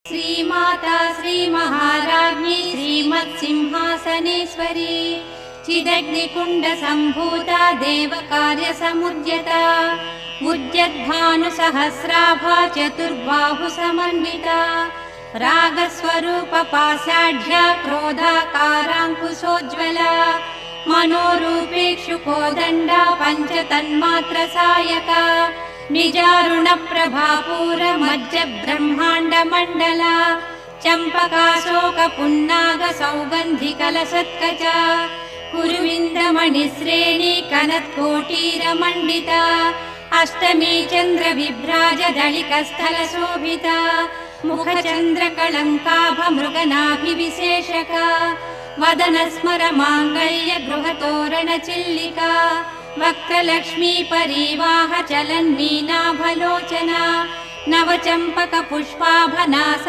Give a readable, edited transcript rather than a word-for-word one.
श्रीमाता श्रीमहाराज्ञी श्रीमत्सिंहासनेश्वरी चिदग्निकुण्डसम्भूता देवकार्यसमुद्यता उद्यद्भानुसहस्राभा चतुर्बाहुसमन्विता रागस्वरूपपाषाढ्या क्रोधाकाराङ्कुशोज्ज्वला मनोरूपेक्षुकोदण्डा पञ्चतन्मात्रसायका निजारुणप्रभापूरमज्जब्रह्माण्डमण्डला चम्पकाशोकपुन्नागसौगन्धिकलशत्कचा कुरुविन्दमणिश्रेणी कनत्कोटीरमण्डिता अष्टमी चन्द्रविभ्राजदलिकस्थलशोभिता मुखचन्द्रकलङ्काभमृगनाभिविशेषका वदनस्मरमाङ्गल्यगृहतोरणचिल्लिका वक्त्रलक्ष्मी परिवाह चलन्मीनाभलोचना नवचम्पकपुष्पाभनासा